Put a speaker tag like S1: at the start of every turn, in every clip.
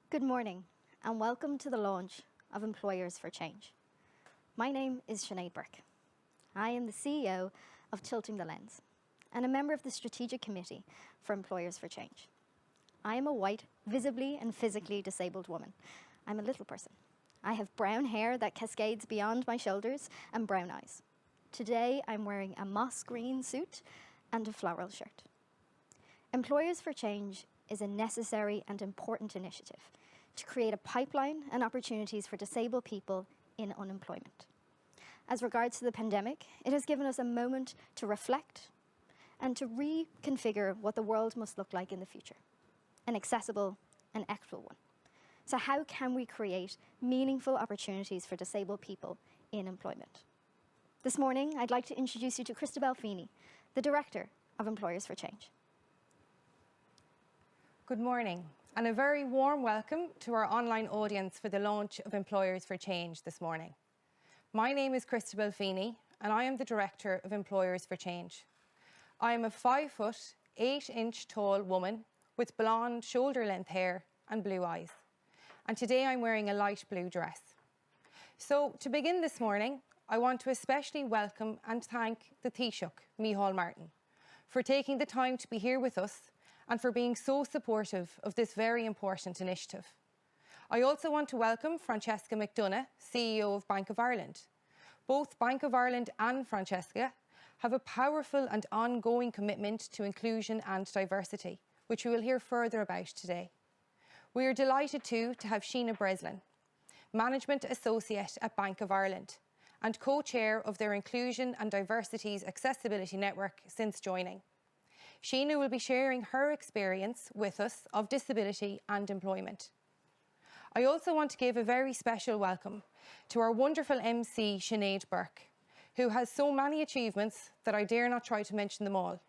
S1: Good morning, and welcome to the launch of Employers for Change. My name is Sinead Burke. I am the CEO of Tilting the Lens and a member of the Strategic Committee for Employers for Change. I am a white, visibly and physically disabled woman. I'm a little person. I have brown hair that cascades beyond my shoulders and brown eyes. Today, I'm wearing a moss green suit and a floral shirt. Employers for Change is a necessary and important initiative to create a pipeline and opportunities for disabled people in unemployment. As regards to the pandemic, it has given us a moment to reflect and to reconfigure what the world must look like in the future, an accessible and equitable one. So how can we create meaningful opportunities for disabled people in employment? This morning, I'd like to introduce you to Christabel Feeney, the Director of Employers for Change.
S2: Good morning, and a very warm welcome to our online audience for the launch of Employers for Change this morning. My name is Christabel Feeney, and I am the Director of Employers for Change. I am a 5-foot, 8-inch tall woman with blonde, shoulder-length hair and blue eyes. And today I'm wearing a light blue dress. So, to begin this morning, I want to especially welcome and thank the Taoiseach, Micheál Martin, for taking the time to be here with us and for being so supportive of this very important initiative. I also want to welcome Francesca McDonagh, CEO of Bank of Ireland. Both Bank of Ireland and Francesca have a powerful and ongoing commitment to inclusion and diversity, which we will hear further about today. We are delighted too to have Sheena Breslin, Management Associate at Bank of Ireland and co-chair of their Inclusion and Diversity's Accessibility Network since joining. Sheena will be sharing her experience with us of disability and employment. I also want to give a very special welcome to our wonderful MC, Sinead Burke, who has so many achievements that I dare not try to mention them all.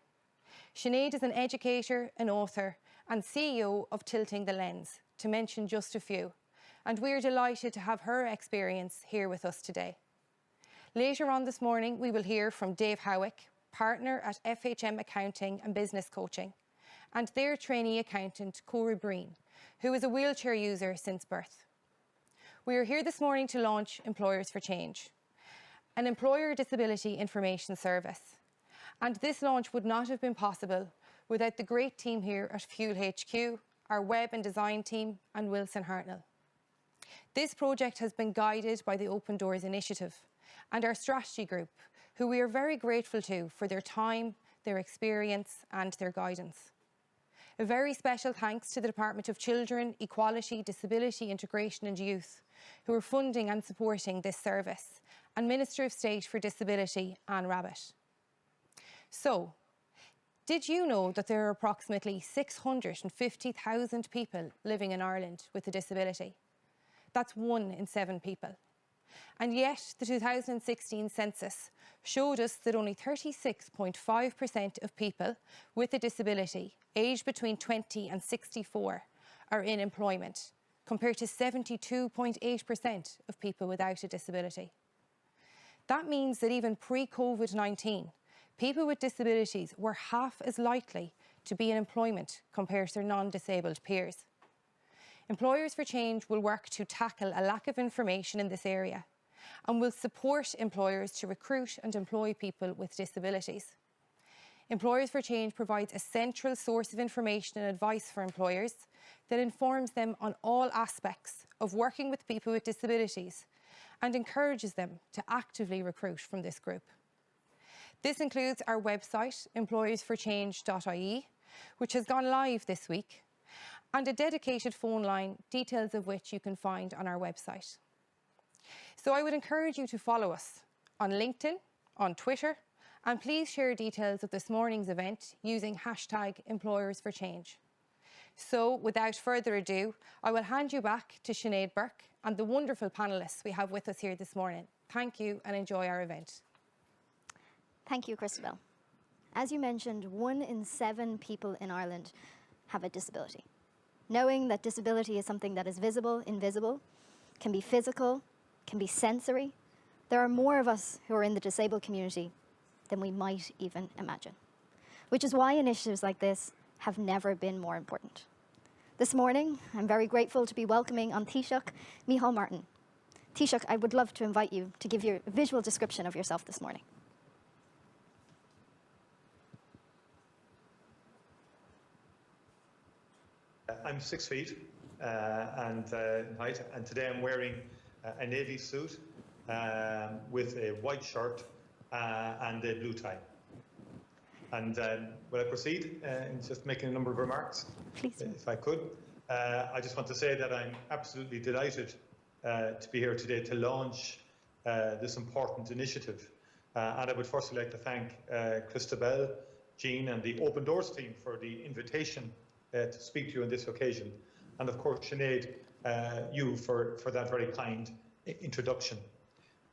S2: Sinead is an educator, an author, and CEO of Tilting the Lens, to mention just a few, and we are delighted to have her experience here with us today. Later on this morning, we will hear from Dave Howick, partner at FHM Accounting and Business Coaching, and their trainee accountant, Corey Breen, who is a wheelchair user since birth. We are here this morning to launch Employers for Change, an employer disability information service. And this launch would not have been possible without the great team here at Fuel HQ, our web and design team, and Wilson Hartnell. This project has been guided by the Open Doors Initiative and our strategy group, who we are very grateful to for their time, their experience and their guidance. A very special thanks to the Department of Children, Equality, Disability, Integration and Youth, who are funding and supporting this service, and Minister of State for Disability, Anne Rabbitte. So, did you know that there are approximately 650,000 people living in Ireland with a disability? That's 1 in 7 people. And yet, the 2016 census showed us that only 36.5% of people with a disability aged between 20 and 64 are in employment, compared to 72.8% of people without a disability. That means that even pre-COVID-19, people with disabilities were half as likely to be in employment compared to their non-disabled peers. Employers for Change will work to tackle a lack of information in this area and will support employers to recruit and employ people with disabilities. Employers for Change provides a central source of information and advice for employers that informs them on all aspects of working with people with disabilities and encourages them to actively recruit from this group. This includes our website, employersforchange.ie, which has gone live this week, and a dedicated phone line, details of which you can find on our website. So I would encourage you to follow us on LinkedIn, on Twitter, and please share details of this morning's event using #EmployersForChange. So without further ado, I will hand you back to Sinead Burke and the wonderful panellists we have with us here this morning. Thank you and enjoy our event.
S1: Thank you, Christabel. As you mentioned, 1 in 7 people in Ireland have a disability. Knowing that disability is something that is visible, invisible, can be physical, can be sensory, there are more of us who are in the disabled community than we might even imagine, which is why initiatives like this have never been more important. This morning, I'm very grateful to be welcoming on Taoiseach Micheál Martin. Taoiseach, I would love to invite you to give your visual description of yourself this morning.
S3: I'm 6 feet in height, and today I'm wearing a navy suit with a white shirt and a blue tie. And will I proceed in just making a number of remarks?
S1: Please.
S3: If I could. I just want to say that I'm absolutely delighted to be here today to launch this important initiative. And I would firstly like to thank Christabel, Jean and the Open Doors team for the invitation to speak to you on this occasion. And of course, Sinead, you for that very kind introduction.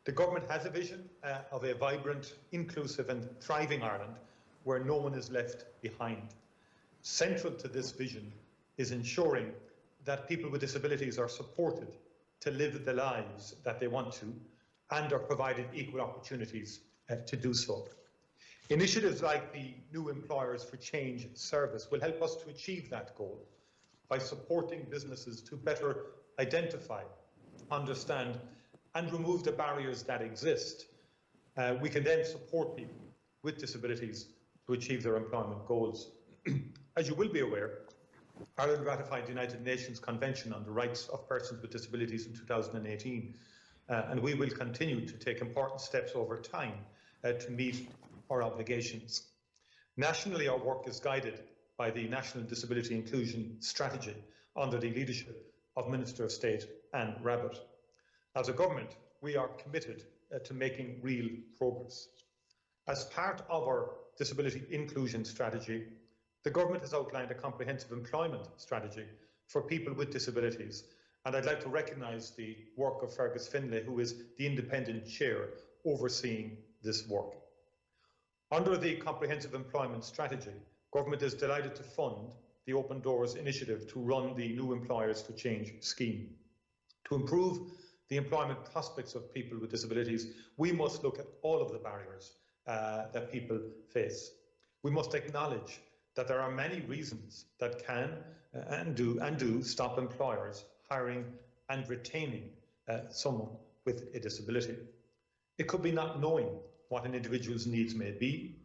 S3: The government has a vision of a vibrant, inclusive and thriving Ireland where no one is left behind. Central to this vision is ensuring that people with disabilities are supported to live the lives that they want to and are provided equal opportunities to do so. Initiatives like the New Employers for Change service will help us to achieve that goal by supporting businesses to better identify, understand and remove the barriers that exist. We can then support people with disabilities to achieve their employment goals. As you will be aware, Ireland ratified the United Nations Convention on the Rights of Persons with Disabilities in 2018, and we will continue to take important steps over time to meet our obligations. Nationally, our work is guided by the National Disability Inclusion Strategy under the leadership of Minister of State Anne Rabbitte. As a government, we are committed to making real progress. As part of our disability inclusion strategy, the government has outlined a comprehensive employment strategy for people with disabilities, and I'd like to recognise the work of Fergus Finlay, who is the independent chair overseeing this work. Under the comprehensive employment strategy, government is delighted to fund the Open Doors initiative to run the New Employers for Change scheme. To improve the employment prospects of people with disabilities, we must look at all of the barriers that people face. We must acknowledge that there are many reasons that can and do stop employers hiring and retaining someone with a disability. It could be not knowing what an individual's needs may be,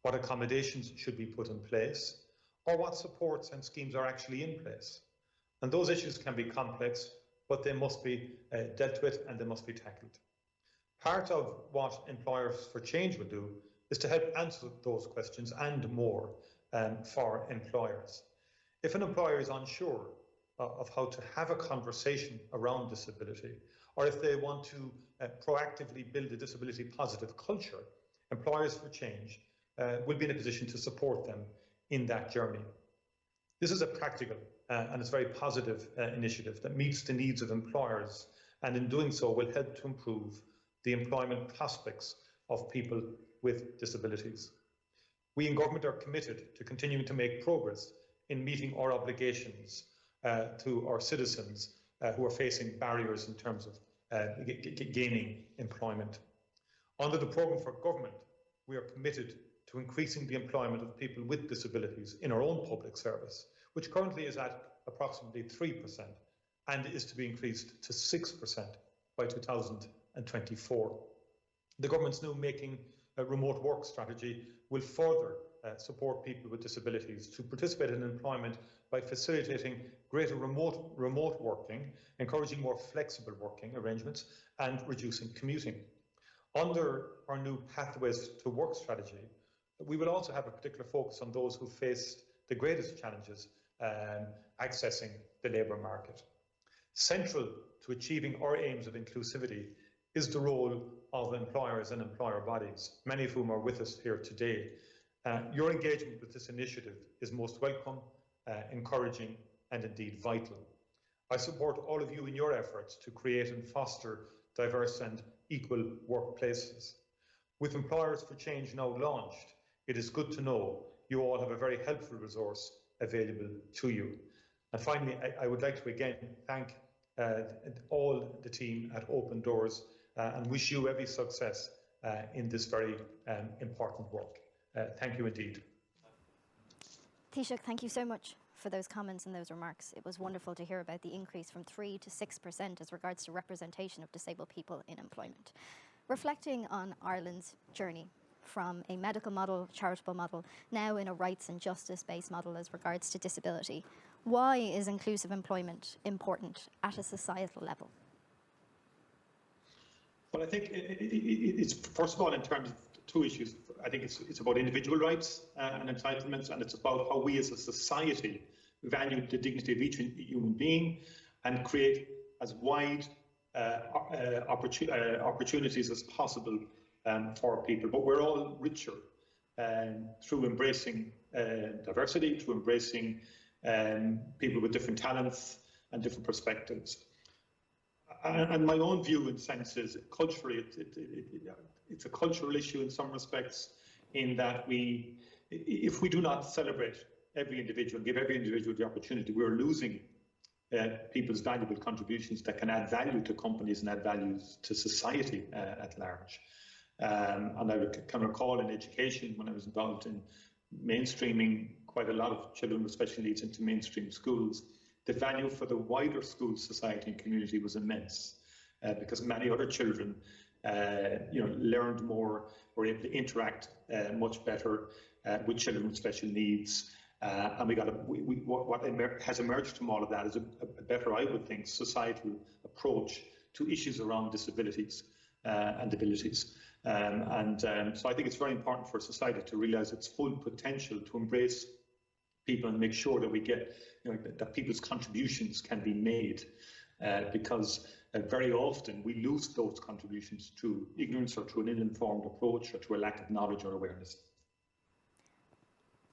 S3: what accommodations should be put in place, or what supports and schemes are actually in place. And those issues can be complex, but they must be dealt with and they must be tackled. Part of what Employers for Change will do is to help answer those questions and more for employers. If an employer is unsure of how to have a conversation around disability, or if they want to proactively build a disability positive culture, Employers for Change will be in a position to support them in that journey. This is a practical and it's a very positive initiative that meets the needs of employers, and in doing so will help to improve the employment prospects of people with disabilities. We in government are committed to continuing to make progress in meeting our obligations to our citizens who are facing barriers in terms of gaining employment. Under the programme for government, we are committed to increasing the employment of people with disabilities in our own public service, which currently is at approximately 3% and is to be increased to 6% by 2024. The government's new Making Remote Work strategy will further support people with disabilities to participate in employment by facilitating greater remote working, encouraging more flexible working arrangements and reducing commuting. Under our new Pathways to Work strategy, we will also have a particular focus on those who face the greatest challenges accessing the labour market. Central to achieving our aims of inclusivity is the role of employers and employer bodies, many of whom are with us here today. Your engagement with this initiative is most welcome, encouraging and indeed vital. I support all of you in your efforts to create and foster diverse and equal workplaces. With Employers for Change now launched, it is good to know you all have a very helpful resource available to you. And finally, I would like to again thank all the team at Open Doors and wish you every success in this very important work. Thank you indeed.
S1: Taoiseach, thank you so much for those comments and those remarks. It was wonderful to hear about the increase from 3 to 6% as regards to representation of disabled people in employment. Reflecting on Ireland's journey from a medical model, charitable model, now in a rights and justice-based model as regards to disability, why is inclusive employment important at a societal level?
S4: Well, I think it's, first of all, in terms of two issues. I think it's about individual rights and entitlements, and it's about how we as a society value the dignity of each human being and create as wide opportunities as possible for people. But we're all richer through embracing diversity, through embracing people with different talents and different perspectives. And my own view, in sense, is culturally, it's a cultural issue in some respects, in that if we do not celebrate every individual and give every individual the opportunity, we're losing people's valuable contributions that can add value to companies and add values to society at large. And I can recall in education, when I was involved in mainstreaming quite a lot of children with special needs into mainstream schools, the value for the wider school society and community was immense, because many other children learned more, were able to interact much better with children with special needs. And what has emerged from all of that is a better, I would think, societal approach to issues around disabilities and abilities. So I think it's very important for society to realise its full potential, to embrace people and make sure that we get, that people's contributions can be made, because very often we lose those contributions through ignorance or through an ill-informed approach or through a lack of knowledge or awareness.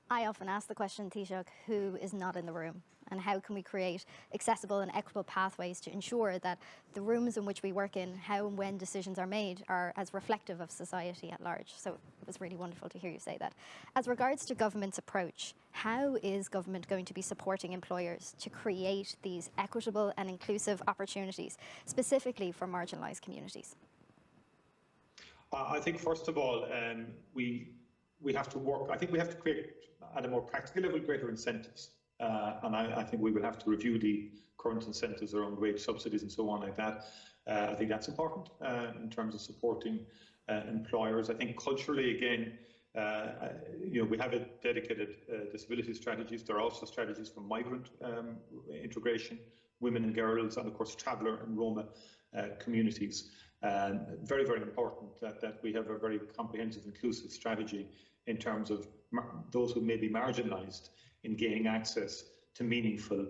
S1: I often ask the question, Taoiseach, who is not in the room, and how can we create accessible and equitable pathways to ensure that the rooms in which we work in, how and when decisions are made, are as reflective of society at large. So it was really wonderful to hear you say that. As regards to government's approach, how is government going to be supporting employers to create these equitable and inclusive opportunities, specifically for marginalised communities?
S4: I think, first of all, we have to work. I think we have to create, at a more practical level, greater incentives. And I think we will have to review the current incentives around wage subsidies and so on like that. I think that's important in terms of supporting employers. I think culturally, again, we have a dedicated disability strategies. There are also strategies for migrant integration, women and girls, and of course traveller and Roma communities. Very, very important that we have a very comprehensive, inclusive strategy in terms of those who may be marginalised in gaining access to meaningful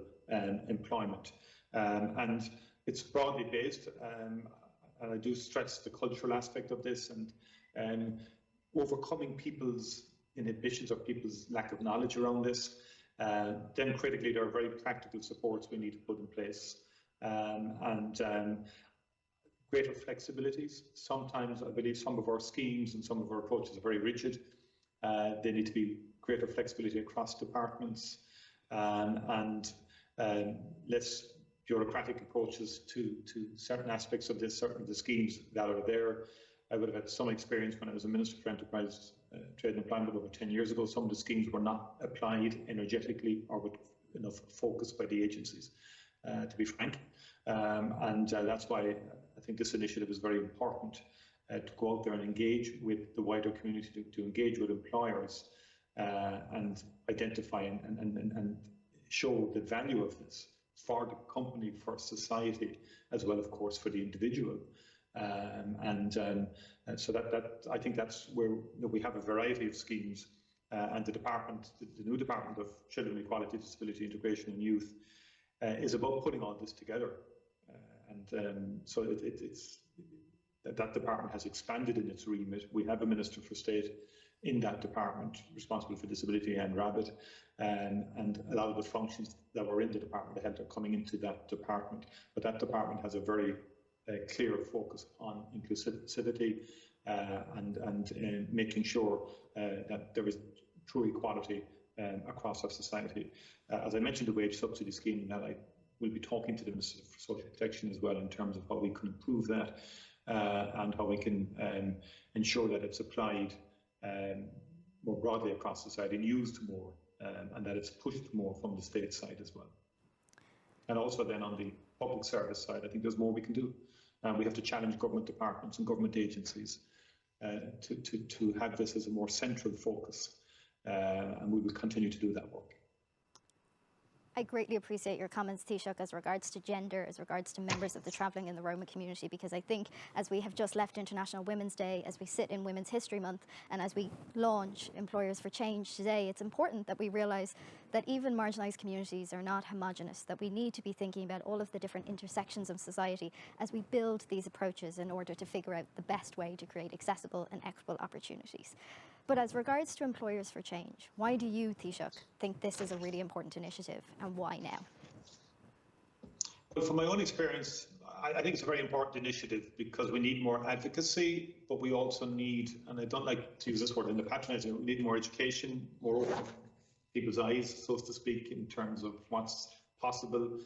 S4: employment. And it's broadly based, and I do stress the cultural aspect of this, and overcoming people's inhibitions or people's lack of knowledge around this. Then critically, there are very practical supports we need to put in place, and greater flexibilities. Sometimes I believe some of our schemes and some of our approaches are very rigid. They need to be greater flexibility across departments, and less bureaucratic approaches to certain aspects of this, certain of the schemes that are there. I would have had some experience when I was a Minister for Enterprise, Trade and Employment over 10 years ago. Some of the schemes were not applied energetically or with enough focus by the agencies, to be frank. And that's why I think this initiative is very important, to go out there and engage with the wider community, to engage with employers, and identify and show the value of this for the company, for society, as well, of course, for the individual. So that I think that's where we have a variety of schemes, and the department, the new Department of Children, Equality, Disability, Integration and Youth, is about putting all this together. So it's that department has expanded in its remit. We have a Minister for State in that department responsible for disability and RABIT, and a lot of the functions that were in the Department of Health are coming into that department. But that department has a very clear focus on inclusivity, and making sure that there is true equality across our society. As I mentioned, the wage subsidy scheme, that I will be talking to the Minister for Social Protection as well in terms of how we can improve that, and how we can ensure that it's applied more broadly across society and used more and that it's pushed more from the state side as well. And also then on the public service side, I think there's more we can do. We have to challenge government departments and government agencies to have this as a more central focus, and we will continue to do that work.
S1: I greatly appreciate your comments, Taoiseach, as regards to gender, as regards to members of the travelling and the Roma community, because I think as we have just left International Women's Day, as we sit in Women's History Month, and as we launch Employers for Change today, it's important that we realise that even marginalised communities are not homogenous, that we need to be thinking about all of the different intersections of society as we build these approaches in order to figure out the best way to create accessible and equitable opportunities. But as regards to Employers for Change, why do you, Taoiseach, think this is a really important initiative, and why now?
S4: Well, from my own experience, I think it's a very important initiative because we need more advocacy, but we also need, and I don't like to use this word in the patronising, we need more education, more open people's eyes, so to speak, in terms of what's possible,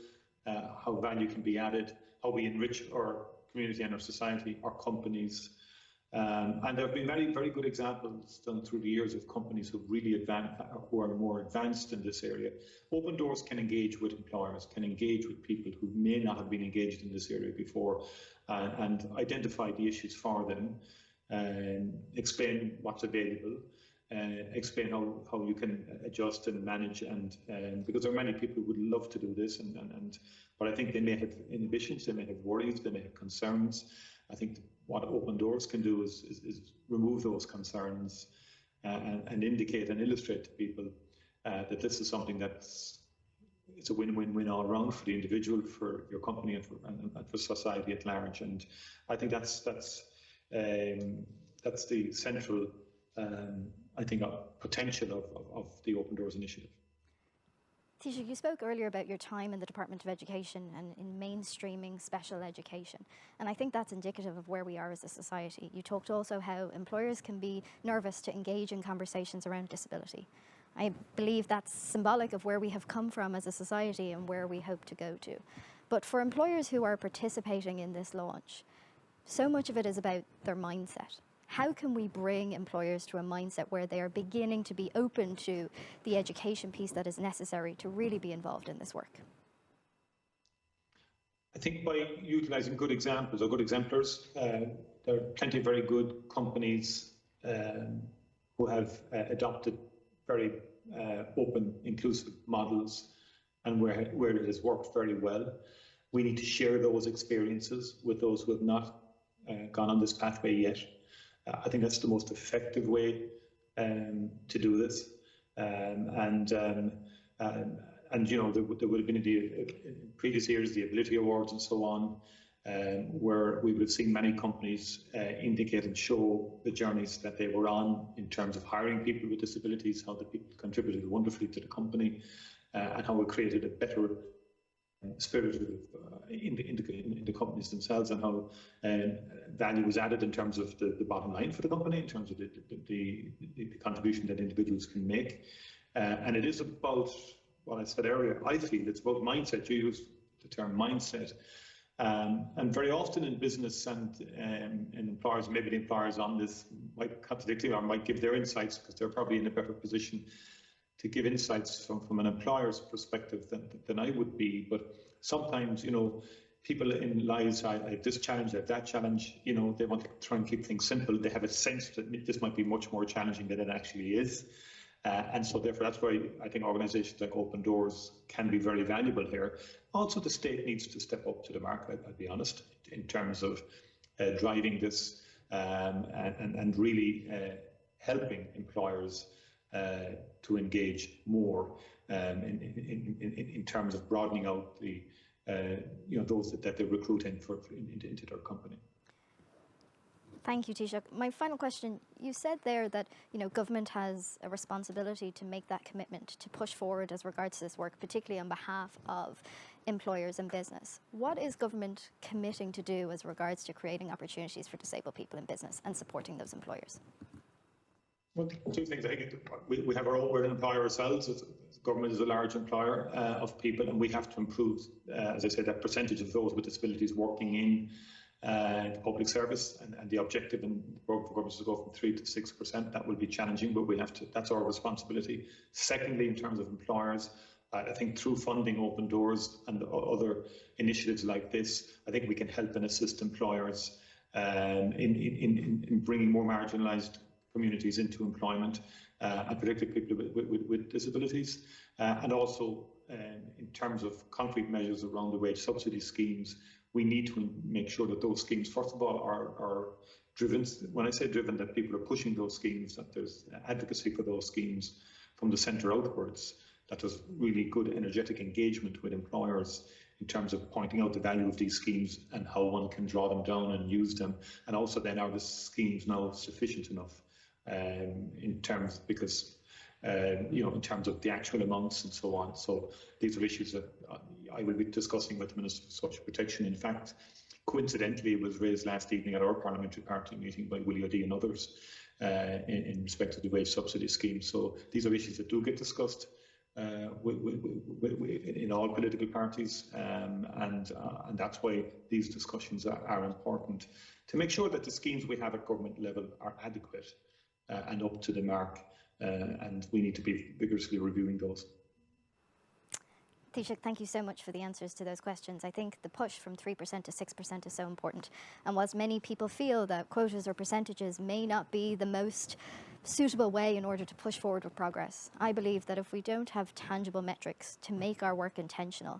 S4: how value can be added, how we enrich our community and our society, our companies. And there have been very, very good examples done through the years of companies who've really advanced, who are more advanced in this area. Open Doors can engage with employers, can engage with people who may not have been engaged in this area before, and identify the issues for them, and explain what's available, explain how you can adjust and manage, and because there are many people who would love to do this, but I think they may have inhibitions, they may have worries, they may have concerns. I think what Open Doors can do is remove those concerns and indicate and illustrate to people that this is something it's a win-win-win all around for the individual, for your company, and for society at large. And I think that's the central, I think, potential of the Open Doors initiative.
S1: Taoiseach, you spoke earlier about your time in the Department of Education and in mainstreaming special education, and I think that's indicative of where we are as a society. You talked also how employers can be nervous to engage in conversations around disability. I believe that's symbolic of where we have come from as a society and where we hope to go to. But for employers who are participating in this launch, so much of it is about their mindset. How can we bring employers to a mindset where they are beginning to be open to the education piece that is necessary to really be involved in this work?
S4: I think by utilising good examples or good exemplars, there are plenty of very good companies who have adopted very open, inclusive models, and where it has worked very well. We need to share those experiences with those who have not gone on this pathway yet. I think that's the most effective way to do this, and you know, there would have been in previous years the Ability Awards and so on, where we would have seen many companies indicate and show the journeys that they were on in terms of hiring people with disabilities, how the people contributed wonderfully to the company, and how it created a better spirit in the companies themselves, and how value was added in terms of the bottom line for the company, in terms of the contribution that individuals can make. And it is about what I said earlier. I feel it's about mindset. You use the term mindset. And very often in business and employers, maybe the employers on this might contradict or might give their insights because they're probably in a better position to give insights from an employer's perspective than I would be. But sometimes, you know, people in lives, I have this challenge, I have that challenge, you know, they want to try and keep things simple. They have a sense that this might be much more challenging than it actually is. And so therefore, that's why I think organisations like Open Doors can be very valuable here. Also, the state needs to step up to the mark, I'll be honest, in terms of driving this and really helping employers to engage more in terms of broadening out the you know, those that they recruit into their company.
S1: Thank you, Taoiseach. My final question, you said there that, you know, government has a responsibility to make that commitment to push forward as regards to this work, particularly on behalf of employers and business. What is government committing to do as regards to creating opportunities for disabled people in business and supporting those employers?
S4: Well, two things. I think we have our own, we're an employer ourselves. Government is a large employer of people, and we have to improve, as I said, that percentage of those with disabilities working in the public service, and the objective in for governments to go from 3 to 6%. That will be challenging, but we have to. That's our responsibility. Secondly, in terms of employers, I think through funding Open Doors and other initiatives like this, I think we can help and assist employers in bringing more marginalised communities into employment, and particularly people with disabilities, and also in terms of concrete measures around the wage subsidy schemes. We need to make sure that those schemes, first of all, are driven. When I say driven, that people are pushing those schemes, that there's advocacy for those schemes from the centre outwards, that there's really good energetic engagement with employers in terms of pointing out the value of these schemes and how one can draw them down and use them. And also then, are the schemes now sufficient enough in terms, because in terms of the actual amounts and so on. So these are issues that I will be discussing with the Minister for Social Protection. In fact, coincidentally, it was raised last evening at our parliamentary party meeting by Willie O'Dea and others in respect to the wage subsidy scheme. So these are issues that do get discussed in all political parties, and that's why these discussions are important, to make sure that the schemes we have at government level are adequate and up to the mark, and we need to be vigorously reviewing those.
S1: Taoiseach, thank you so much for the answers to those questions. I think the push from 3% to 6% is so important. And whilst many people feel that quotas or percentages may not be the most suitable way in order to push forward with progress, I believe that if we don't have tangible metrics to make our work intentional,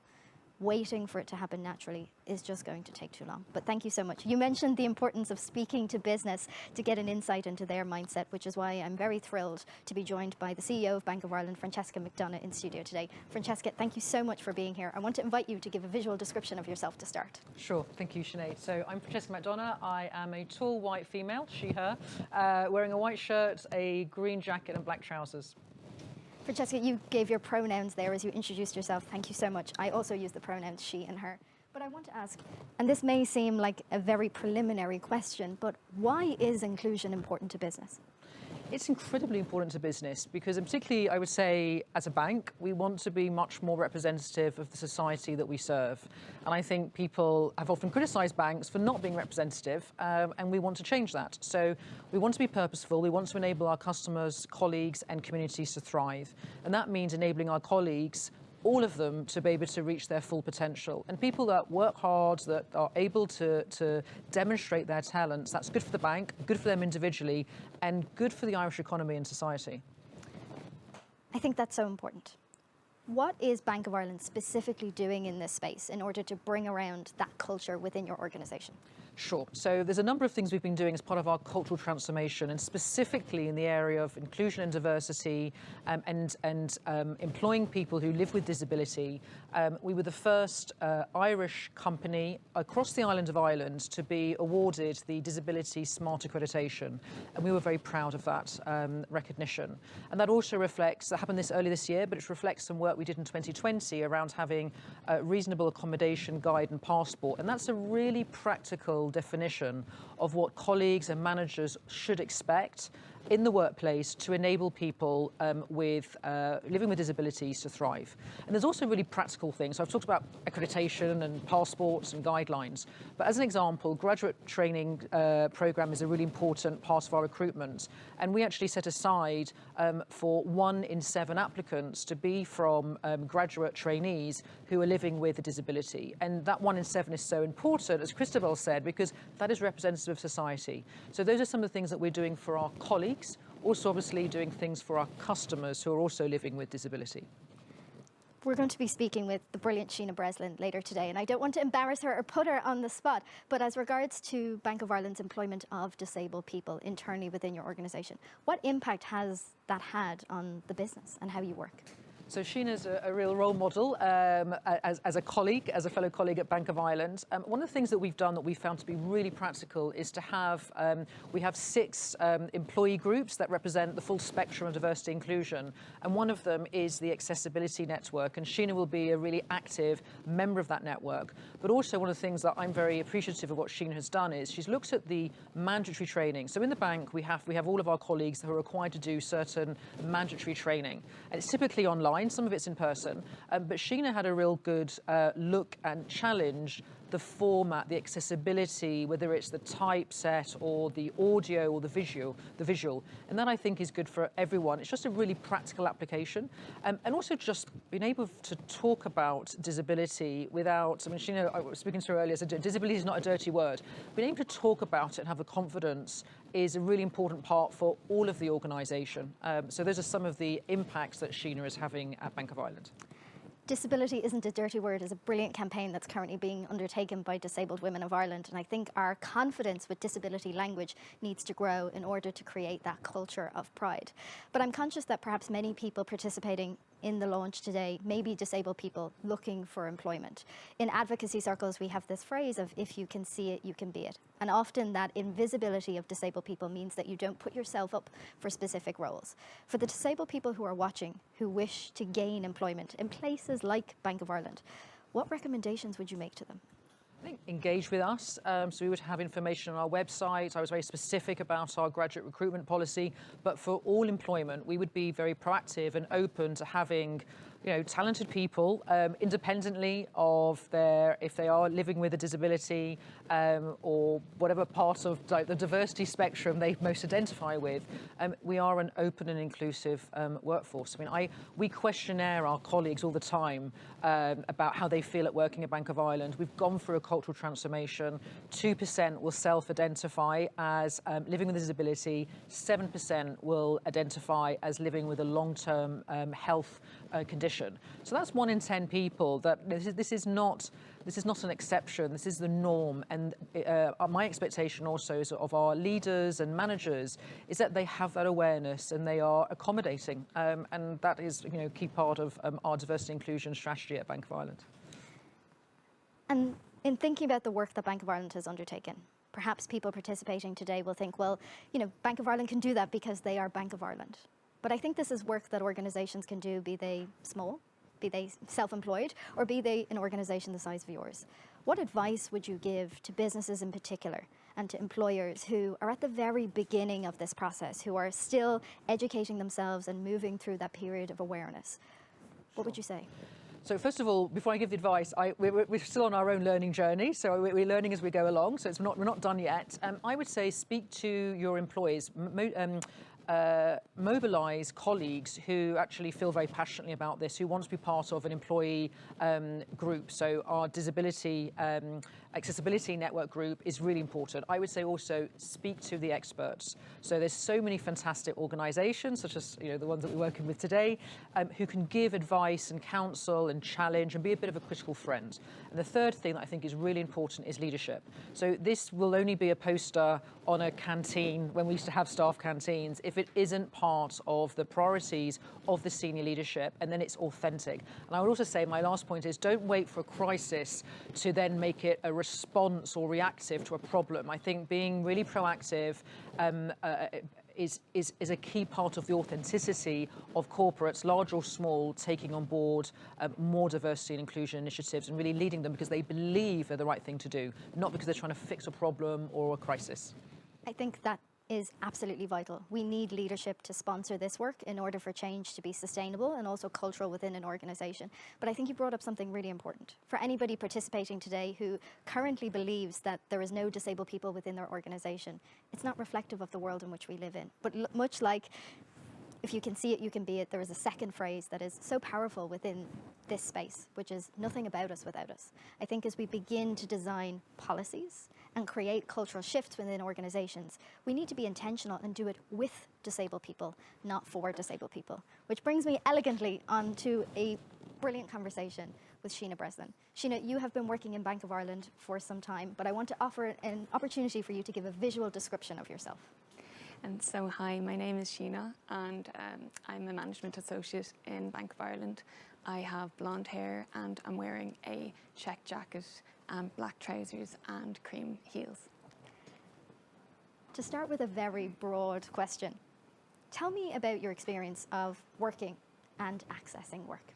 S1: waiting for it to happen naturally is just going to take too long. But thank you so much. You mentioned the importance of speaking to business to get an insight into their mindset, which is why I'm very thrilled to be joined by the CEO of Bank of Ireland, Francesca McDonagh, in studio today. Francesca, thank you so much for being here. I want to invite you to give a visual description of yourself to start.
S5: Sure, thank you, Sinead. So I'm Francesca McDonagh. I am a tall white female, she, her, wearing a white shirt, a green jacket and black trousers.
S1: Francesca, you gave your pronouns there as you introduced yourself. Thank you so much. I also use the pronouns she and her. But I want to ask, and this may seem like a very preliminary question, but why is inclusion important to business?
S5: It's incredibly important to business because, and particularly, I would say, as a bank, we want to be much more representative of the society that we serve. And I think people have often criticised banks for not being representative, and we want to change that. So we want to be purposeful. We want to enable our customers, colleagues, and communities to thrive. And that means enabling our colleagues, all of them, to be able to reach their full potential. And people that work hard, that are able to demonstrate their talents, that's good for the bank, good for them individually, and good for the Irish economy and society.
S1: I think that's so important. What is Bank of Ireland specifically doing in this space in order to bring around that culture within your organisation?
S5: Sure. So there's a number of things we've been doing as part of our cultural transformation, and specifically in the area of inclusion and diversity, and employing people who live with disability. We were the first Irish company across the island of Ireland to be awarded the Disability Smart Accreditation, and we were very proud of that recognition. And that also reflects, that happened early this year, but it reflects some work we did in 2020 around having a reasonable accommodation guide and passport, and that's a really practical definition of what colleagues and managers should expect in the workplace to enable people living with disabilities to thrive. And there's also really practical things. So I've talked about accreditation and passports and guidelines, but as an example, graduate training program is a really important part of our recruitment. And we actually set aside for 1 in 7 applicants to be from graduate trainees who are living with a disability. And that 1 in 7 is so important, as Christabel said, because that is representative of society. So those are some of the things that we're doing for our colleagues, also obviously doing things for our customers who are also living with disability.
S1: We're going to be speaking with the brilliant Sheena Breslin later today, and I don't want to embarrass her or put her on the spot, but as regards to Bank of Ireland's employment of disabled people internally within your organisation, what impact has that had on the business and how you work?
S5: So Sheena's a real role model as a colleague, as a fellow colleague at Bank of Ireland. One of the things that we've done that we found to be really practical is to have, we have 6 employee groups that represent the full spectrum of diversity inclusion. And one of them is the Accessibility Network. And Sheena will be a really active member of that network. But also one of the things that I'm very appreciative of what Sheena has done is she's looked at the mandatory training. So in the bank, we have all of our colleagues who are required to do certain mandatory training. And it's typically online. Some of it's in person, but Sheena had a real good look and challenge the format, the accessibility, whether it's the typeset or the audio or the visual, and that I think is good for everyone. It's just a really practical application, and also just being able to talk about disability without, I mean, Sheena, I was speaking to her earlier, so disability is not a dirty word. Being able to talk about it and have the confidence is a really important part for all of the organisation. So those are some of the impacts that Sheena is having at Bank of Ireland.
S1: Disability isn't a dirty word is a brilliant campaign that's currently being undertaken by Disabled Women of Ireland, and I think our confidence with disability language needs to grow in order to create that culture of pride. But I'm conscious that perhaps many people participating in the launch today may be disabled people looking for employment. In advocacy circles, we have this phrase of if you can see it, you can be it. And often that invisibility of disabled people means that you don't put yourself up for specific roles. For the disabled people who are watching, who wish to gain employment in places like Bank of Ireland, what recommendations would you make to them?
S5: I think engage with us. So we would have information on our website. I was very specific about our graduate recruitment policy, but for all employment, we would be very proactive and open to having, you know, talented people, independently of if they are living with a disability, or whatever part of the diversity spectrum they most identify with. We are an open and inclusive workforce. I mean, we questionnaire our colleagues all the time about how they feel at working at Bank of Ireland. We've gone through a cultural transformation. 2% will self-identify as living with a disability. 7% will identify as living with a long-term health condition. So that's 1 in 10 people. That this is not an exception. This is the norm. And my expectation also is of our leaders and managers is that they have that awareness and they are accommodating. And that is, you know, a key part of our diversity inclusion strategy at Bank of Ireland.
S1: And in thinking about the work that Bank of Ireland has undertaken, perhaps people participating today will think, well, you know, Bank of Ireland can do that because they are Bank of Ireland. But I think this is work that organisations can do, be they small, be they self-employed, or be they an organisation the size of yours. What advice would you give to businesses in particular and to employers who are at the very beginning of this process, who are still educating themselves and moving through that period of awareness? What would you say?
S5: So first of all, before I give the advice, we're still on our own learning journey, so we're learning as we go along, so we're not done yet. I would say speak to your employees, mobilise colleagues who actually feel very passionately about this, who want to be part of an employee group. So our disability accessibility network group is really important. I would say also speak to the experts. So there's so many fantastic organisations, such as, you know, the ones that we're working with today, who can give advice and counsel and challenge and be a bit of a critical friend. And the third thing that I think is really important is leadership. So this will only be a poster on a canteen when we used to have staff canteens if it isn't part of the priorities of the senior leadership, and then it's authentic. And I would also say my last point is don't wait for a crisis to then make it a response or reactive to a problem. I think being really proactive is a key part of the authenticity of corporates, large or small, taking on board more diversity and inclusion initiatives and really leading them because they believe they're the right thing to do, not because they're trying to fix a problem or a crisis.
S1: I think that is absolutely vital. We need leadership to sponsor this work in order for change to be sustainable and also cultural within an organisation. But I think you brought up something really important. For anybody participating today who currently believes that there is no disabled people within their organisation, it's not reflective of the world in which we live in. But much like if you can see it, you can be it, there is a second phrase that is so powerful within this space, which is nothing about us without us. I think as we begin to design policies and create cultural shifts within organisations, we need to be intentional and do it with disabled people, not for disabled people. Which brings me elegantly onto a brilliant conversation with Sheena Breslin. Sheena, you have been working in Bank of Ireland for some time, but I want to offer an opportunity for you to give a visual description of yourself.
S6: And so, hi, my name is Sheena, and I'm a management associate in Bank of Ireland. I have blonde hair and I'm wearing a check jacket, black trousers and cream heels.
S1: To start with a very broad question, tell me about your experience of working and accessing work.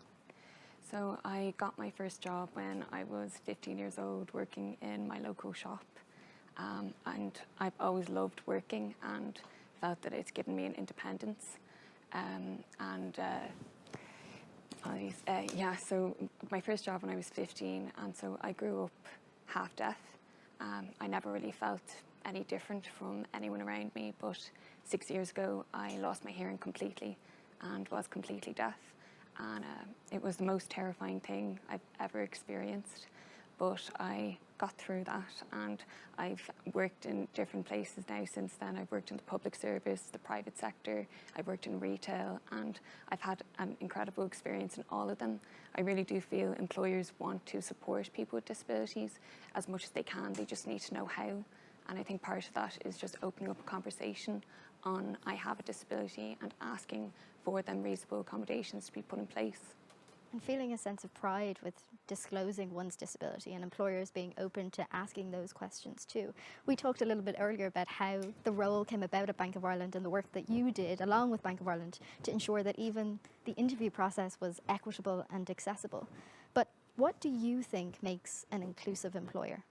S6: So I got my first job when I was 15 years old, working in my local shop. And I've always loved working and felt that it's given me an independence. So my first job when I was 15, and so I grew up half deaf. I never really felt any different from anyone around me, but 6 years ago I lost my hearing completely and was completely deaf, and it was the most terrifying thing I've ever experienced. But I got through that, and I've worked in different places now since then. I've worked in the public service, the private sector, I've worked in retail, and I've had an incredible experience in all of them. I really do feel employers want to support people with disabilities as much as they can. They just need to know how. And I think part of that is just opening up a conversation on I have a disability and asking for them reasonable accommodations to be put in place.
S1: And feeling a sense of pride with disclosing one's disability, and employers being open to asking those questions too. We talked a little bit earlier about how the role came about at Bank of Ireland and the work that you did along with Bank of Ireland to ensure that even the interview process was equitable and accessible. But what do you think makes an inclusive employer?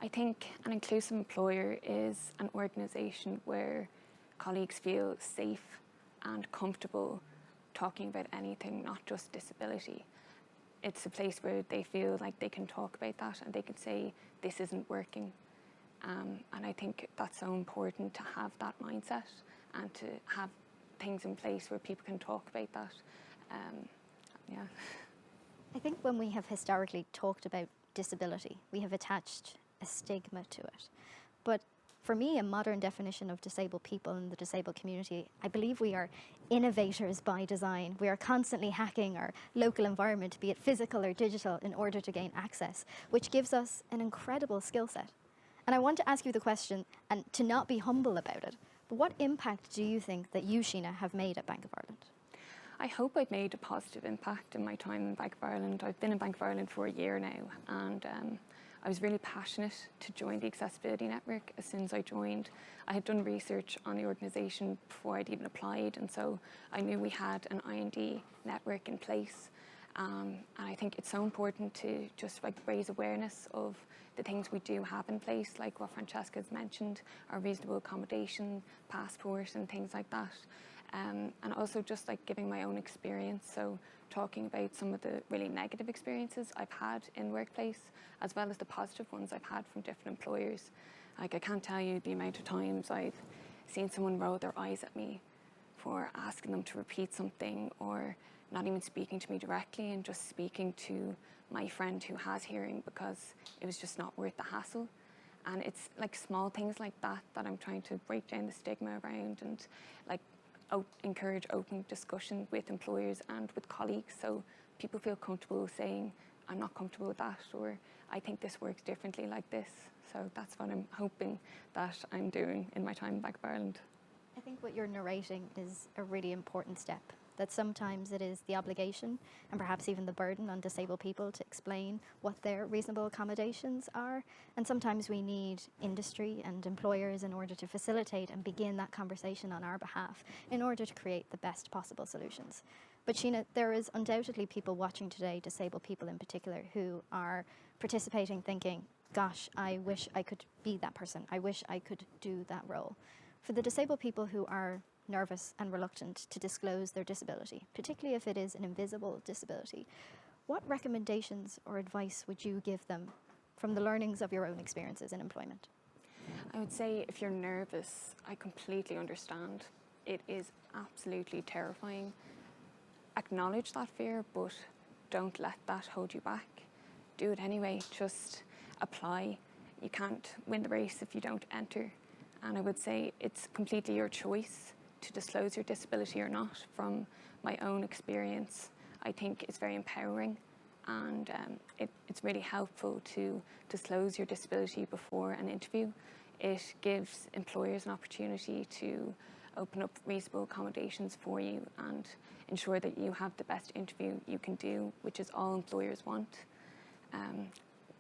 S6: I think an inclusive employer is an organisation where colleagues feel safe and comfortable talking about anything, not just disability. It's a place where they feel like they can talk about that and they can say, this isn't working. And I think that's so important to have that mindset and to have things in place where people can talk about that. Yeah.
S1: I think when we have historically talked about disability, we have attached a stigma to it. But for me, a modern definition of disabled people in the disabled community, I believe we are innovators by design. We are constantly hacking our local environment, be it physical or digital, in order to gain access, which gives us an incredible skill set. And I want to ask you the question, and to not be humble about it, but what impact do you think that you, Sheena, have made at Bank of Ireland?
S6: I hope I've made a positive impact in my time in Bank of Ireland. I've been in Bank of Ireland for a year now, and I was really passionate to join the Accessibility Network as soon as I joined. I had done research on the organisation before I'd even applied, and so I knew we had an I&D network in place. And I think it's so important to just raise awareness of the things we do have in place, like what Francesca's mentioned, our reasonable accommodation, passport and things like that. And also just giving my own experience, so talking about some of the really negative experiences I've had in workplace, as well as the positive ones I've had from different employers. I can't tell you the amount of times I've seen someone roll their eyes at me for asking them to repeat something, or not even speaking to me directly and just speaking to my friend who has hearing because it was just not worth the hassle. And it's small things like that that I'm trying to break down the stigma around, and encourage open discussion with employers and with colleagues, so people feel comfortable saying, I'm not comfortable with that, or I think this works differently like this. So that's what I'm hoping that I'm doing in my time in Bank of Ireland.
S1: I think what you're narrating is a really important step, that sometimes it is the obligation and perhaps even the burden on disabled people to explain what their reasonable accommodations are. And sometimes we need industry and employers in order to facilitate and begin that conversation on our behalf in order to create the best possible solutions. But Sheena, there is undoubtedly people watching today, disabled people in particular, who are participating thinking, gosh, I wish I could be that person. I wish I could do that role. For the disabled people who are nervous and reluctant to disclose their disability, particularly if it is an invisible disability, what recommendations or advice would you give them from the learnings of your own experiences in employment?
S6: I would say if you're nervous, I completely understand. It is absolutely terrifying. Acknowledge that fear, but don't let that hold you back. Do it anyway, just apply. You can't win the race if you don't enter. And I would say it's completely your choice to disclose your disability or not. From my own experience, I think it's very empowering, and it's really helpful to disclose your disability before an interview. It gives employers an opportunity to open up reasonable accommodations for you and ensure that you have the best interview you can do, which is all employers want.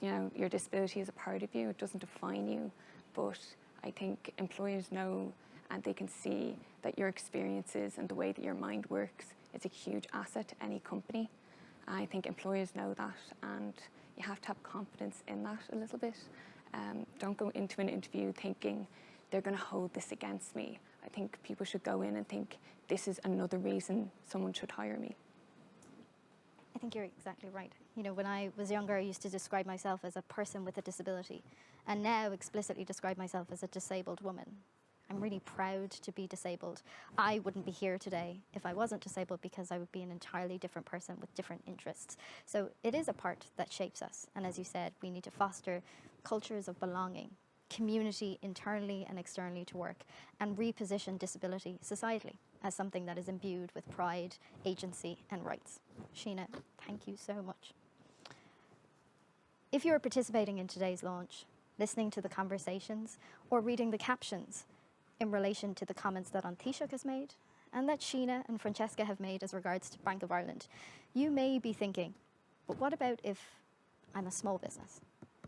S6: Your disability is a part of you, it doesn't define you, but I think employers know and they can see that your experiences and the way that your mind works is a huge asset to any company. I think employers know that, and you have to have confidence in that a little bit. Don't go into an interview thinking they're going to hold this against me. I think people should go in and think this is another reason someone should hire me.
S1: I I think you're exactly right. You know, when I was younger, I used to describe myself as a person with a disability, and now explicitly describe myself as a disabled woman. I'm really proud to be disabled. I wouldn't be here today if I wasn't disabled, because I would be an entirely different person with different interests. So it is a part that shapes us. And as you said, we need to foster cultures of belonging, community internally and externally to work, and reposition disability societally as something that is imbued with pride, agency and rights. Sheena, thank you so much. If you are participating in today's launch, listening to the conversations or reading the captions in relation to the comments that Taoiseach has made and that Sheena and Francesca have made as regards to Bank of Ireland, you may be thinking, but what about if I'm a small business?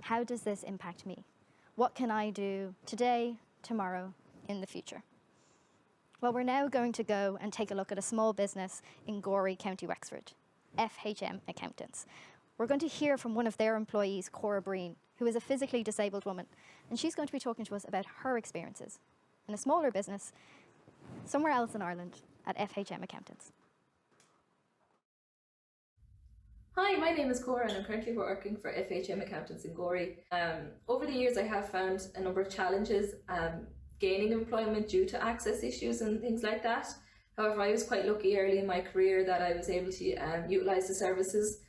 S1: How does this impact me? What can I do today, tomorrow, in the future? Well, we're now going to go and take a look at a small business in Gorey, County Wexford, FHM Accountants. We're going to hear from one of their employees, Cora Breen, who is a physically disabled woman, and she's going to be talking to us about her experiences in a smaller business somewhere else in Ireland at FHM Accountants.
S7: Hi, my name is Cora and I'm currently working for FHM Accountants in Gorey. Over the years I have found a number of challenges gaining employment due to access issues and things like that. However, I was quite lucky early in my career that I was able to utilise the services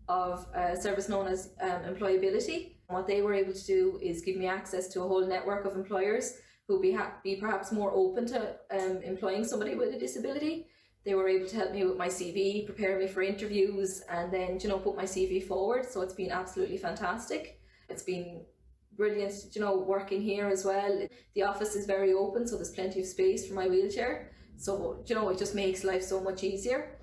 S7: of a service known as Employability. What they were able to do is give me access to a whole network of employers who would be perhaps more open to employing somebody with a disability. They were able to help me with my CV, prepare me for interviews, and then, you know, put my CV forward. So it's been absolutely fantastic. It's been brilliant, you know, working here as well. The office is very open, so there's plenty of space for my wheelchair. So, you know, it just makes life so much easier.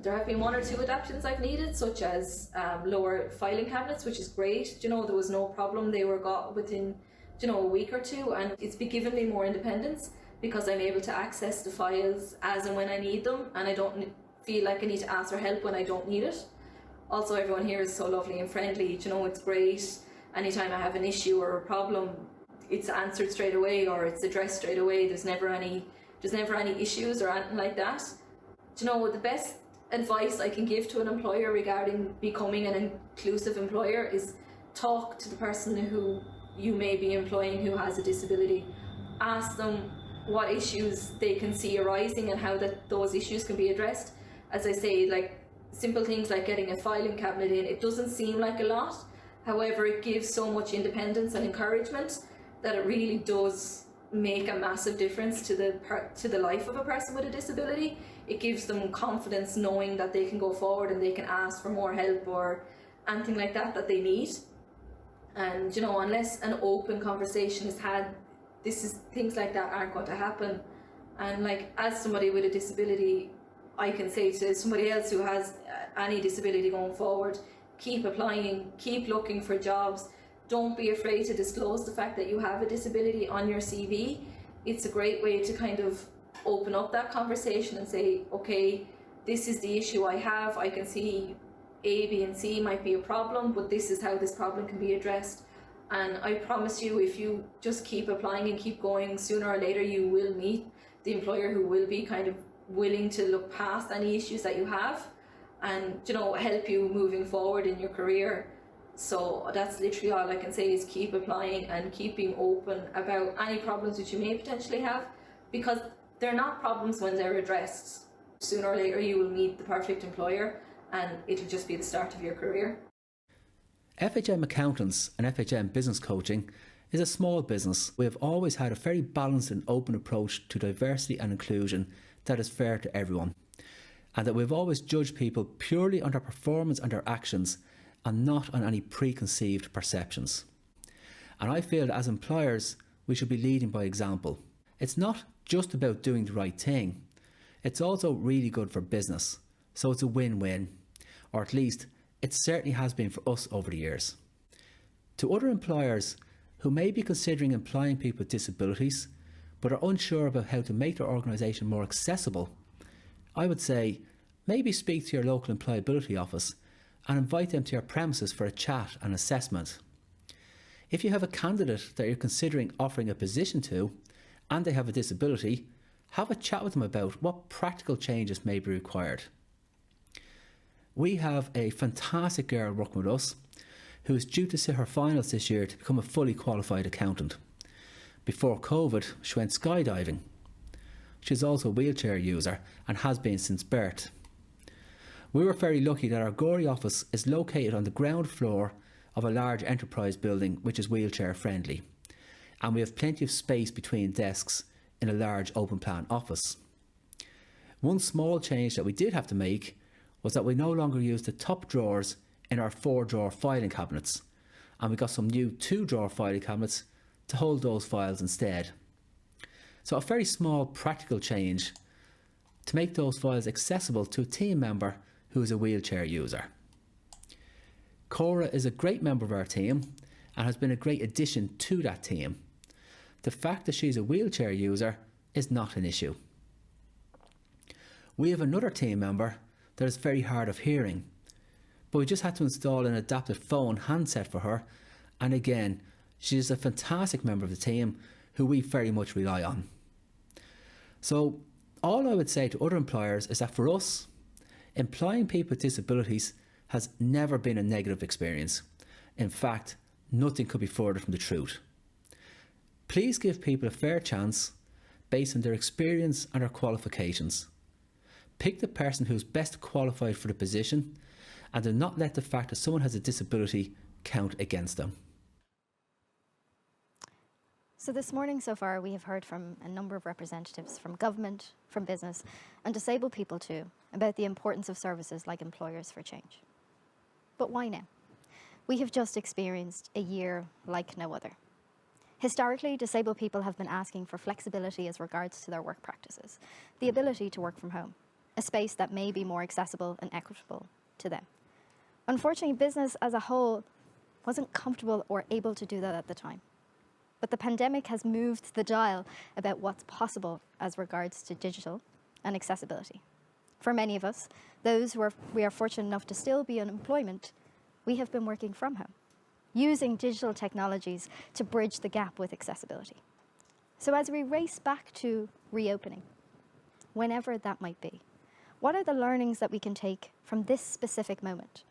S7: There have been one or two adaptations I've needed, such as lower filing cabinets, which is great. You know, there was no problem. They were got within, you know, a week or two, and it's been given me more independence, because I'm able to access the files as and when I need them, and I don't feel like I need to ask for help when I don't need it. Also, everyone here is so lovely and friendly, you know, it's great. Anytime I have an issue or a problem, it's answered straight away or it's addressed straight away. There's never any issues or anything like that. You know, the best advice I can give to an employer regarding becoming an inclusive employer is talk to the person who you may be employing who has a disability. Ask them what issues they can see arising and how those issues can be addressed. As I say, like simple things like getting a filing cabinet in, it doesn't seem like a lot. However, it gives so much independence and encouragement that it really does make a massive difference to the life of a person with a disability. It gives them confidence knowing that they can go forward and they can ask for more help or anything like that they need. And, you know, unless an open conversation is had, things like that aren't going to happen. And like, as somebody with a disability, I can say to somebody else who has any disability going forward, keep applying, keep looking for jobs. Don't be afraid to disclose the fact that you have a disability on your CV. It's a great way to kind of open up that conversation and say, okay, this is the issue I have. I can see A, B and C might be a problem, but this is how this problem can be addressed. And I promise you, if you just keep applying and keep going, sooner or later you will meet the employer who will be kind of willing to look past any issues that you have and, you know, help you moving forward in your career. So that's literally all I can say, is keep applying and keep being open about any problems which you may potentially have, because they're not problems when they're addressed. Sooner or later you will meet the perfect employer and it'll just be the start of your career.
S8: FHM Accountants and FHM Business Coaching is a small business. We have always had a very balanced and open approach to diversity and inclusion that is fair to everyone, and that we've always judged people purely on their performance and their actions and not on any preconceived perceptions. And I feel that as employers, we should be leading by example. It's not just about doing the right thing, it's also really good for business. So it's a win-win, or at least it certainly has been for us over the years. To other employers who may be considering employing people with disabilities but are unsure about how to make their organisation more accessible, I would say maybe speak to your local employability office and invite them to your premises for a chat and assessment. If you have a candidate that you're considering offering a position to and they have a disability, have a chat with them about what practical changes may be required. We have a fantastic girl working with us who is due to sit her finals this year to become a fully qualified accountant. Before COVID, she went skydiving. She's also a wheelchair user and has been since birth. We were very lucky that our Gorey office is located on the ground floor of a large enterprise building which is wheelchair friendly, and we have plenty of space between desks in a large open plan office. One small change that we did have to make was that we no longer use the top drawers in our 4-drawer filing cabinets, and we got some new 2-drawer filing cabinets to hold those files instead. So a very small practical change to make those files accessible to a team member who is a wheelchair user. Cora is a great member of our team and has been a great addition to that team. The fact that she's a wheelchair user is not an issue. We have another team member that is very hard of hearing, but we just had to install an adapted phone handset for her, and again, she is a fantastic member of the team who we very much rely on. So all I would say to other employers is that for us, employing people with disabilities has never been a negative experience. In fact, nothing could be further from the truth. Please give people a fair chance based on their experience and their qualifications. Pick the person who's best qualified for the position, and do not let the fact that someone has a disability count against them.
S1: So this morning so far we have heard from a number of representatives from government, from business and disabled people too about the importance of services like Employers for Change. But why now? We have just experienced a year like no other. Historically, disabled people have been asking for flexibility as regards to their work practices, the ability to work from home, a space that may be more accessible and equitable to them. Unfortunately, business as a whole wasn't comfortable or able to do that at the time. But the pandemic has moved the dial about what's possible as regards to digital and accessibility. For many of us, those who we are fortunate enough to still be in employment, we have been working from home, using digital technologies to bridge the gap with accessibility. So as we race back to reopening, whenever that might be, what are the learnings that we can take from this specific moment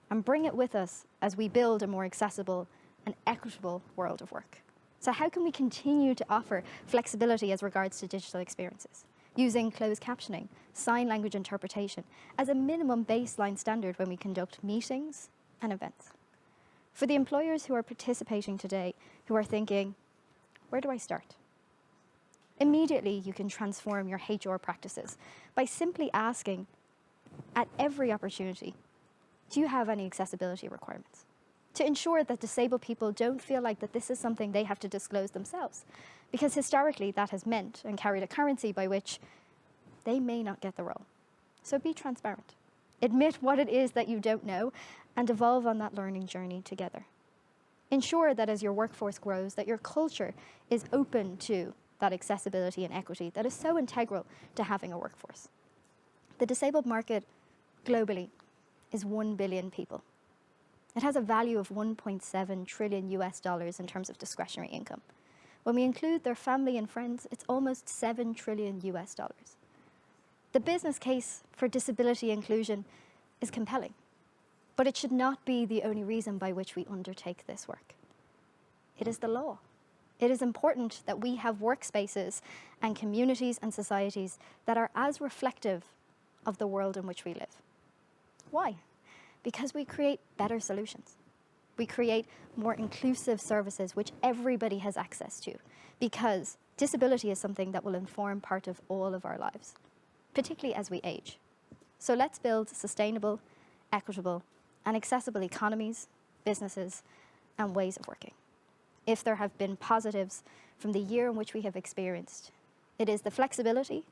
S1: and bring it with us as we build a more accessible and equitable world of work? So how can we continue to offer flexibility as regards to digital experiences, using closed captioning, sign language interpretation as a minimum baseline standard when we conduct meetings and events? For the employers who are participating today, who are thinking, where do I start? Immediately, you can transform your HR practices by simply asking at every opportunity, do you have any accessibility requirements? To ensure that disabled people don't feel like that this is something they have to disclose themselves, because historically that has meant and carried a currency by which they may not get the role. So be transparent. Admit what it is that you don't know and evolve on that learning journey together. Ensure that as your workforce grows, that your culture is open to that accessibility and equity that is so integral to having a workforce. The disabled market globally is 1 billion people. It has a value of $1.7 trillion in terms of discretionary income. When we include their family and friends, it's almost $7 trillion. The business case for disability inclusion is compelling, but it should not be the only reason by which we undertake this work. It is the law. It is important that we have workspaces and communities and societies that are as reflective of the world in which we live. Why? Because we create better solutions. We create more inclusive services which everybody has access to, because disability is something that will inform part of all of our lives, particularly as we age. So let's build sustainable, equitable, and accessible economies, businesses, and ways of working. If there have been positives from the year in which we have experienced, it is the flexibility,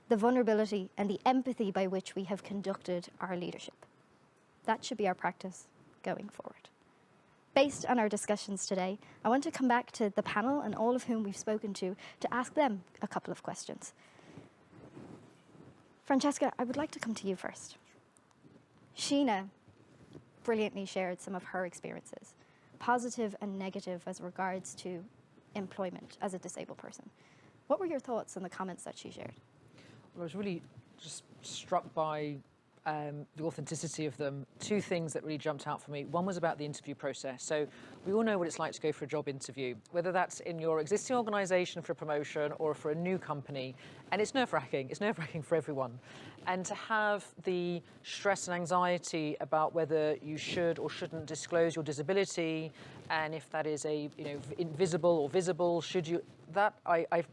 S1: the vulnerability, and the empathy by which we have conducted our leadership. That should be our practice going forward. Based on our discussions today, I want to come back to the panel and all of whom we've spoken to ask them a couple of questions. Francesca, I would like to come to you first. Sheena brilliantly shared some of her experiences, positive and negative as regards to employment as a disabled person. What were your thoughts on the comments that she shared?
S5: Well, I was really just struck by the authenticity of them, two things that really jumped out for me. One was about the interview process. So we all know what it's like to go for a job interview, whether that's in your existing organisation for a promotion or for a new company. And it's nerve-wracking. It's nerve-wracking for everyone. And to have the stress and anxiety about whether you should or shouldn't disclose your disability, and if that is a, invisible or visible, should you, that I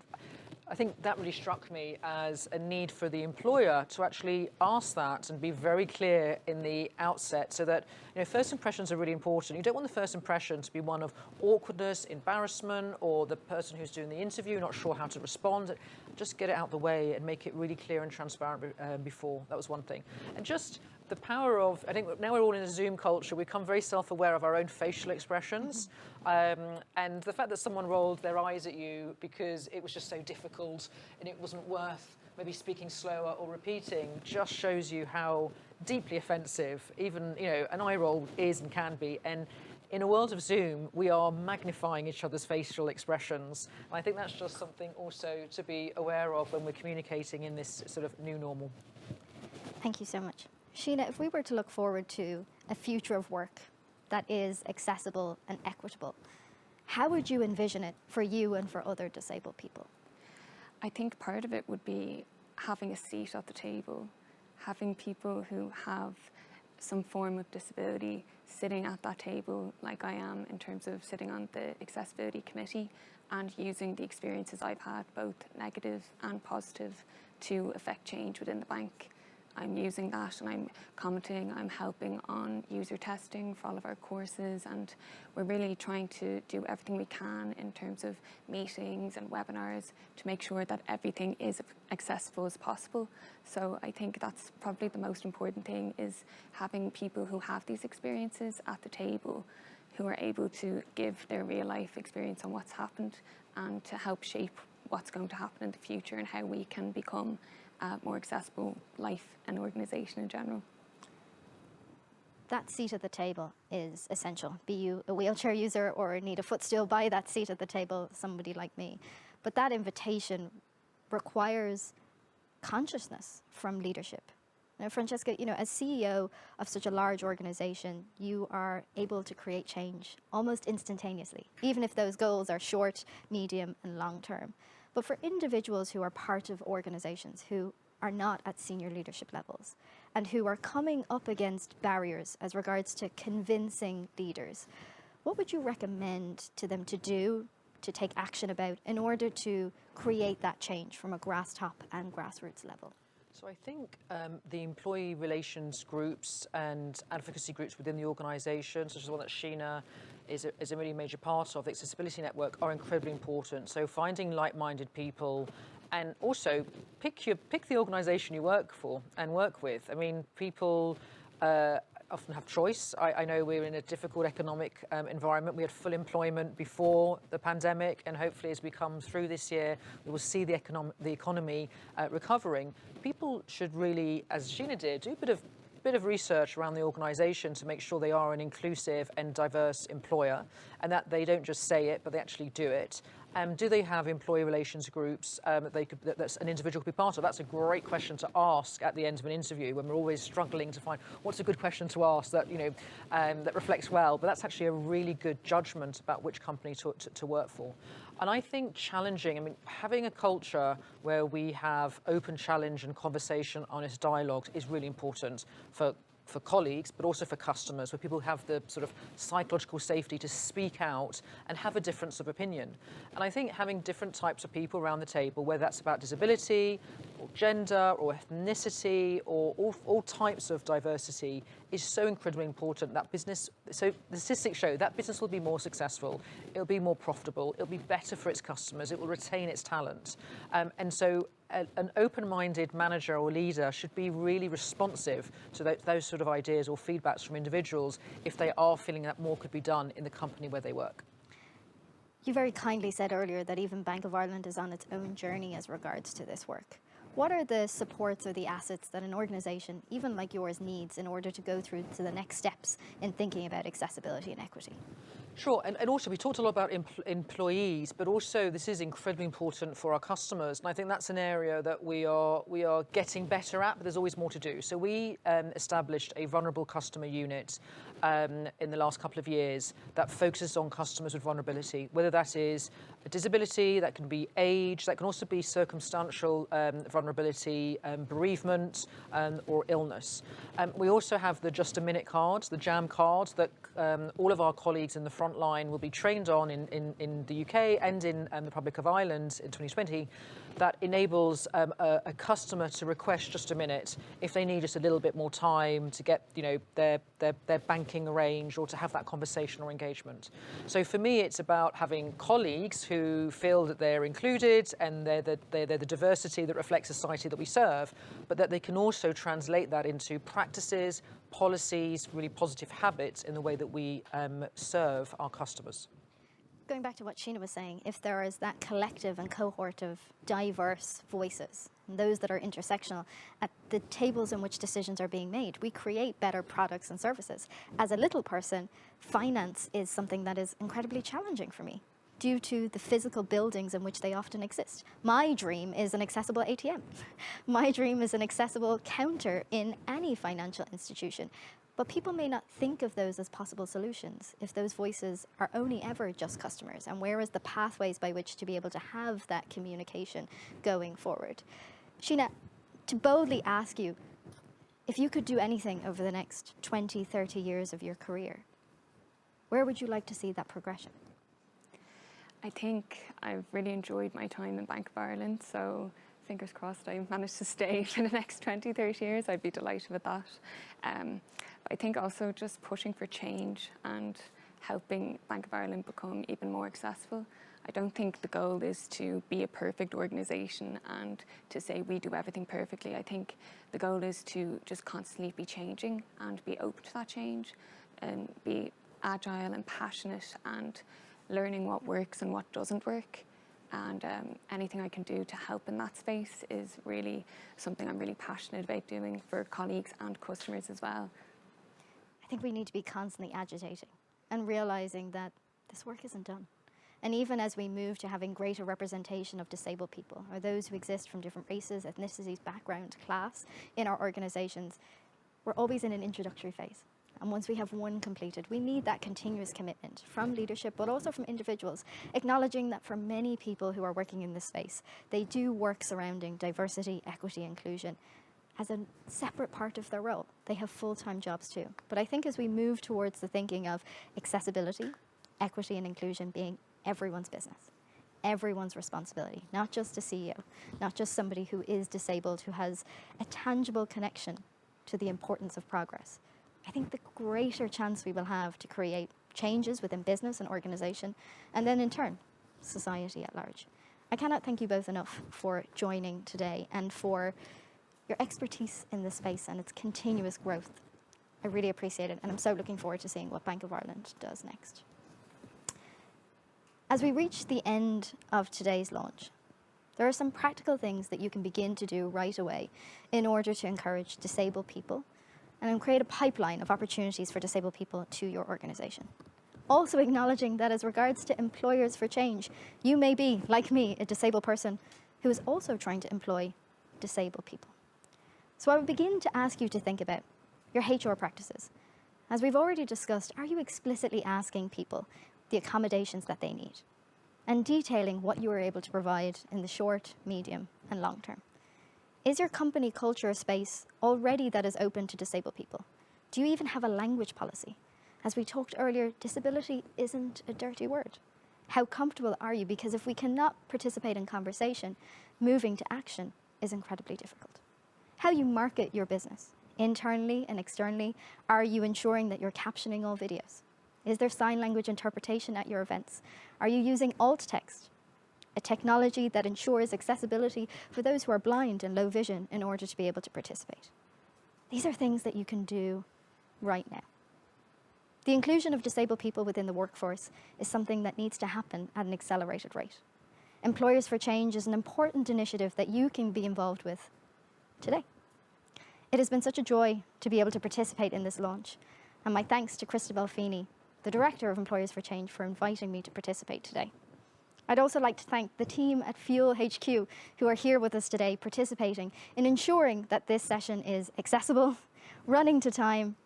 S5: think that really struck me as a need for the employer to actually ask that and be very clear in the outset, so that first impressions are really important. You don't want the first impression to be one of awkwardness, embarrassment, or the person who's doing the interview not sure how to respond. Just get it out the way and make it really clear and transparent before. That was one thing. And just the power of, I think now we're all in a Zoom culture, we become very self-aware of our own facial expressions. And the fact that someone rolled their eyes at you because it was just so difficult and it wasn't worth maybe speaking slower or repeating just shows you how deeply offensive even, an eye roll is and can be. And in a world of Zoom, we are magnifying each other's facial expressions. And I think that's just something also to be aware of when we're communicating in this sort of new normal.
S1: Thank you so much. Sheena, if we were to look forward to a future of work that is accessible and equitable, how would you envision it for you and for other disabled people?
S6: I think part of it would be having a seat at the table, having people who have some form of disability sitting at that table like I am, in terms of sitting on the accessibility committee and using the experiences I've had, both negative and positive, to affect change within the bank. I'm using that and I'm commenting, I'm helping on user testing for all of our courses, and we're really trying to do everything we can in terms of meetings and webinars to make sure that everything is accessible as possible. So I think that's probably the most important thing, is having people who have these experiences at the table, who are able to give their real life experience on what's happened and to help shape what's going to happen in the future and how we can become more accessible life and organisation in general.
S1: That seat at the table is essential. Be you a wheelchair user or need a footstool by that seat at the table, somebody like me. But that invitation requires consciousness from leadership. Now, Francesca, as CEO of such a large organisation, you are able to create change almost instantaneously, even if those goals are short, medium and long term. But for individuals who are part of organisations who are not at senior leadership levels and who are coming up against barriers as regards to convincing leaders, what would you recommend to them to do, to take action about, in order to create that change from a grass top and grassroots level?
S5: So I think the employee relations groups and advocacy groups within the organisation, such as the one that Sheena is a really major part of, the Accessibility Network, are incredibly important. So finding like-minded people, and also pick the organisation you work for and work with. I mean, people often have choice. I know we're in a difficult economic environment. We had full employment before the pandemic, and hopefully as we come through this year, we will see the economy recovering. People should really, as Sheena did, do a bit of research around the organisation to make sure they are an inclusive and diverse employer, and that they don't just say it, but they actually do it. Do they have employee relations groups that's an individual could be part of? That's a great question to ask at the end of an interview, when we're always struggling to find what's a good question to ask that that reflects well. But that's actually a really good judgment about which company to work for. And I think having a culture where we have open challenge and conversation, honest dialogue is really important for colleagues, but also for customers, where people have the sort of psychological safety to speak out and have a difference of opinion. And I think having different types of people around the table, whether that's about disability or gender or ethnicity or all types of diversity, is so incredibly important. So the statistics show that business will be more successful, it'll be more profitable, it'll be better for its customers, it will retain its talent. And so an open-minded manager or leader should be really responsive to those sort of ideas or feedbacks from individuals if they are feeling that more could be done in the company where they work.
S1: You very kindly said earlier that even Bank of Ireland is on its own journey as regards to this work. What are the supports or the assets that an organisation, even like yours, needs in order to go through to the next steps in thinking about accessibility and equity?
S5: Sure, and also we talked a lot about employees, but also this is incredibly important for our customers, and I think that's an area that we are getting better at, but there's always more to do. So we established a vulnerable customer unit in the last couple of years that focuses on customers with vulnerability, whether that is a disability, that can be age, that can also be circumstantial vulnerability, bereavement, or illness. We also have the Just a Minute card, the JAM card, that all of our colleagues in the front line will be trained on in the UK and in the Republic of Ireland in 2020, that enables a customer to request just a minute if they need just a little bit more time to get their banking arranged or to have that conversation or engagement. So for me, it's about having colleagues who feel that they're included and they're the diversity that reflects society that we serve, but that they can also translate that into practices, policies, really positive habits in the way that we serve our customers.
S1: Going back to what Sheena was saying, if there is that collective and cohort of diverse voices, and those that are intersectional, at the tables in which decisions are being made, we create better products and services. As a little person, finance is something that is incredibly challenging for me due to the physical buildings in which they often exist. My dream is an accessible ATM. My dream is an accessible counter in any financial institution. But people may not think of those as possible solutions if those voices are only ever just customers. And where is the pathways by which to be able to have that communication going forward? Sheena, to boldly ask you, if you could do anything over the next 20, 30 years of your career, where would you like to see that progression?
S6: I think I've really enjoyed my time in Bank of Ireland, so fingers crossed I manage to stay for the next 20, 30 years. I'd be delighted with that. I think also just pushing for change and helping Bank of Ireland become even more accessible. I don't think the goal is to be a perfect organisation and to say we do everything perfectly. I think the goal is to just constantly be changing and be open to that change and be agile and passionate and learning what works and what doesn't work. And anything I can do to help in that space is really something I'm really passionate about doing for colleagues and customers as well.
S1: I think we need to be constantly agitating and realising that this work isn't done. And even as we move to having greater representation of disabled people or those who exist from different races, ethnicities, background, class in our organisations, we're always in an introductory phase. And once we have one completed, we need that continuous commitment from leadership, but also from individuals, acknowledging that for many people who are working in this space, they do work surrounding diversity, equity, inclusion as a separate part of their role. They have full-time jobs too. But I think as we move towards the thinking of accessibility, equity and inclusion being everyone's business, everyone's responsibility, not just a CEO, not just somebody who is disabled, who has a tangible connection to the importance of progress, I think the greater chance we will have to create changes within business and organisation, and then in turn, society at large. I cannot thank you both enough for joining today and for your expertise in this space and its continuous growth. I really appreciate it, and I'm so looking forward to seeing what Bank of Ireland does next. As we reach the end of today's launch, there are some practical things that you can begin to do right away in order to encourage disabled people and create a pipeline of opportunities for disabled people to your organisation. Also acknowledging that as regards to employers for change, you may be, like me, a disabled person who is also trying to employ disabled people. So I would begin to ask you to think about your HR practices. As we've already discussed, are you explicitly asking people the accommodations that they need and detailing what you are able to provide in the short, medium, and long term? Is your company culture a space already that is open to disabled people? Do you even have a language policy? As we talked earlier, disability isn't a dirty word. How comfortable are you? Because if we cannot participate in conversation, moving to action is incredibly difficult. How you market your business, internally and externally, are you ensuring that you're captioning all videos? Is there sign language interpretation at your events? Are you using alt text, a technology that ensures accessibility for those who are blind and low vision in order to be able to participate? These are things that you can do right now. The inclusion of disabled people within the workforce is something that needs to happen at an accelerated rate. Employers for Change is an important initiative that you can be involved with today. It has been such a joy to be able to participate in this launch, and my thanks to Christabel Feeney, the Director of Employers for Change, for inviting me to participate today. I'd also like to thank the team at Fuel HQ who are here with us today participating in ensuring that this session is accessible, running to time,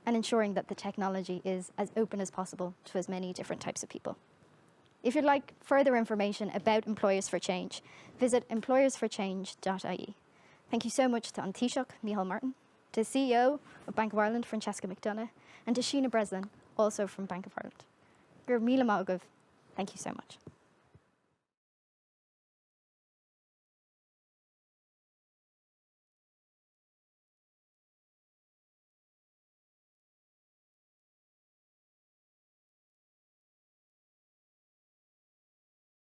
S1: and ensuring that the technology is as open as possible to as many different types of people. If you'd like further information about Employers for Change, visit employersforchange.ie. Thank you so much to An Taoiseach, Micheál Martin, to CEO of Bank of Ireland, Francesca McDonagh, and to Sheena Breslin, also from Bank of Ireland. Gur míle mágah. Thank you so much.